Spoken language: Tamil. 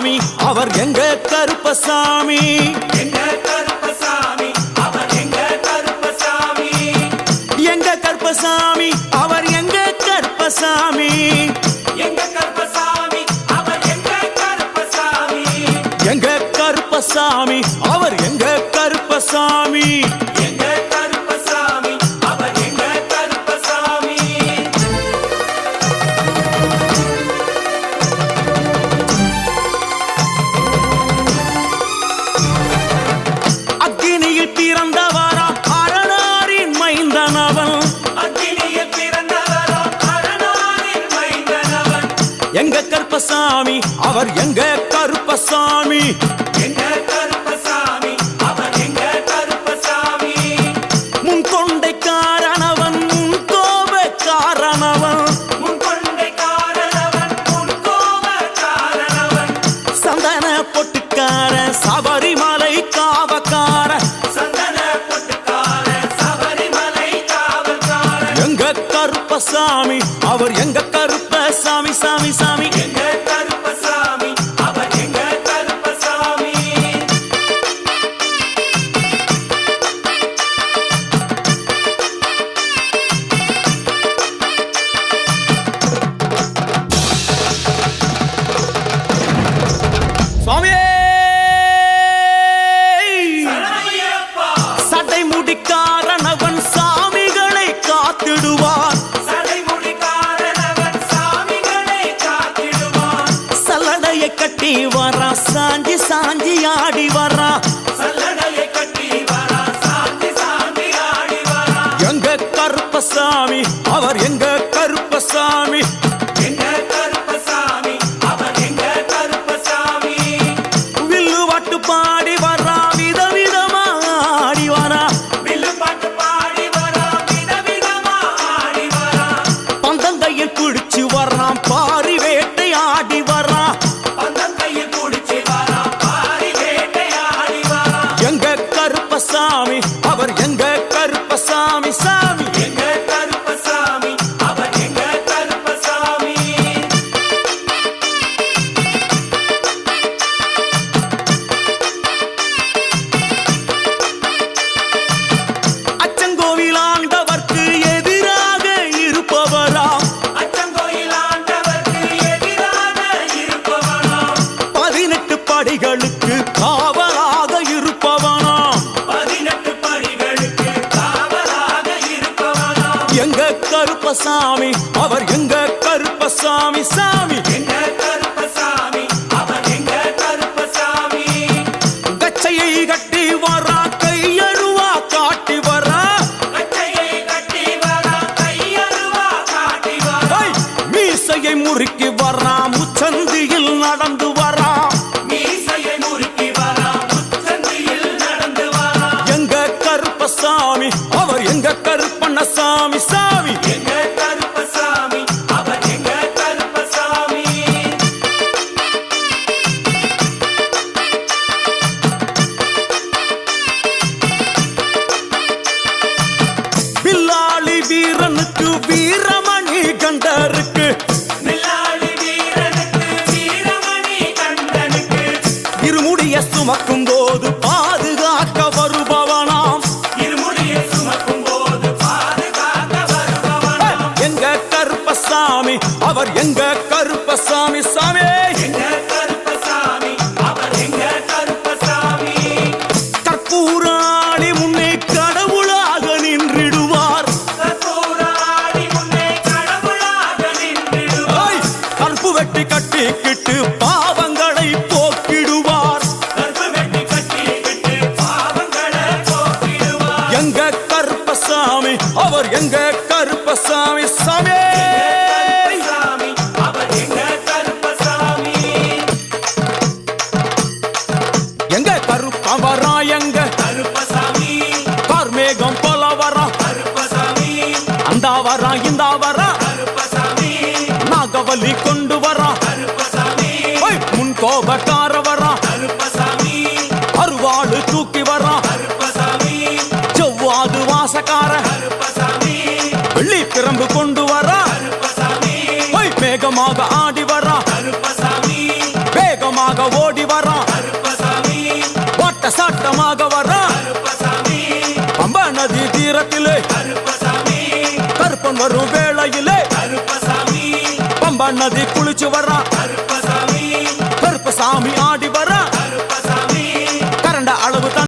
கருப்பசாமி அவர் எங்க கருப்பசாமி எங்க கருப்பசாமி அவர் எங்க கருப்பசாமி எங்க கருப்பசாமி அவர் எங்க கருப்பசாமி எங்க கருப்பசாமி அவர் எங்க கருப்பசாமி எங்க கருப்பசாமி அவர் எங்க கருப்பசாமி எங்க கருப்பசாமி அவர் எங்க கருப்பசாமி அக்கினியில் பிறந்தவரா அரணாரின் மைந்தனவன் அக்கினியில் பிறந்தவரா அரணாரின் மைந்தனவன் எங்க கருப்பசாமி அவர் எங்க கருப்பசாமி எங்க கருப்பசாமி அவர் எங்க கருப்பசாமி முன்கொண்டைக்காரனவன் முன்கோபக்காரனவன் முன்கொண்டைக்காரனவன் முன்கோபக்காரனவன் சந்தன பொட்டுக்கார சபரிமலை காவக்கார சந்தன பொட்டுக்கார சபரிமலை காவல்காரன் எங்க கருப்பசாமி அவர் எங்க கருப்பசாமி சாமி சாமி எங்க கருப்பசாமி அவர் எங்க கருப்பசாமி சுவாமியே சரணமையப்பா சட்டை முடிக்காரனவன் சாமிகளை காத்திடுவான் சடைமுடிக்காரனவன் சாமிகளை காத்திடுவான் சல்லடையை கட்டி வரா சாஞ்சி சாஞ்சி ஆடி வரா சல்லடையை கட்டி வரா சாந்தி சாந்தி ஆடி வரா எங்க கருப்பசாமி அவர் எங்க கருப்பசாமி எங்க கருப்பசாமி அவர் எங்க கருப்பசாமி வில்லு வாட்டு பாடி வரா விதவிதமா ஆடி வரா வில்லு பாட்டு பாடி வரா விதவிதமா ஆடி வரா பந்தங்கையில் குடிச்சு வர்றான் பாரி வேட்டை ஆடி வரா பந்தங்கையில் குடிச்சு வரா பாரி வேட்டையாடி வரா எங்க கருப்பசாமி அவர் எங்க கருப்பசாமி சாமி எங்க கருப்பசாமி அவர் எங்க கருப்பசாமி அச்சங்கோவில் ஆண்டவர்க்கு எதிராக இருப்பவராம் அச்சங்கோயில் ஆண்டவர்க்கு எதிராக இருப்பவனாம் 18 படிகளுக்கு காவலாக இருப்பவனாம் 18 படிகளுக்கு காவலாக இருப்பவனாம் எங்க கருப்பசாமி அவர் எங்க கருப்பசாமி சாமி எங்க கருப்பசாமி அவர் எங்க கருப்பசாமி கச்சையை கட்டி வரா கையழுவா காட்டி வரா கட்டையை கட்டி வரா கையருவா காட்டி வரா ஐ! மீசையை முறுக்கி வரா முச்சந்தியில் நடந்து வரா மீசையை முறுக்கி வரா முச்சந்தியில் நடந்து வரா எங்க கருப்பசாமி அவர் எங்க கருப்பண்ணசாமி சாமி எங்க கருப்பசாமி அவர் எங்க கருப்பசாமி வில்லாளி வீரனுக்கு வீரமணி கண்டருக்கு மில்லாளி வீரனுக்கு வீரமணி கண்டனுக்கு இருமுடிய சுமக்கும் போது பாதுகாக்க வருபவனாம் இருமுடியை சுமக்கும் போது பாதுகாக்க வருபவனாம் எங்க கருப்பசாமி அவர் எங்க கருப்பசாமி சாமி எங்க கருப்பசாமி அவர் எங்க கருப்பசாமி கற்பூராளி முன்னே கடவுளாக நின்றிடுவார் கற்பூராடி முன்னே கடவுளாக நின்றிடுவார் ஐ! கற்பு வெட்டி கட்டிக்கிட்டு பாவங்களை போக்கிடுவார் கற்பு வெட்டி கட்டிக்கிட்டு பாவங்களை போக்கிடுவார் எங்க கருப்பசாமி அவர் எங்க கருப்பசாமி சாமி கருப்பசாமி அவர் எங்க கருப்பசாமி எங்க கருப்பவரா எங்க கருப்பசாமி கார்மேகம் போல வரா கருப்பசாமி அந்த வரா இந்த வரா கருப்பசாமி நாகவலி கொண்டு வரா கருப்பசாமி ஐ! முன் கோபக்கார வரா கருப்பசாமி அருவாடு தூக்கி வரா கருப்பசாமி செவ்வாது வாசக்கார கருப்பசாமி வெள்ளி பிரம்பு கொண்டு வரா கருப்பசாமி மேகமாக ஆடி வரா கருப்பசாமி வேக வேகமாக ஓடி வரான் கருப்பசாமி ஓட்ட சாட்டமாக வரான் கருப்பசாமி பம்பா நதி தீரத்திலே கருப்பசாமி கருப்பன் வரும் வேளையிலே கருப்பசாமி பம்பா நதி குளிச்சு வரான் கருப்பசாமி கருப்பசாமி ஆடி வரான்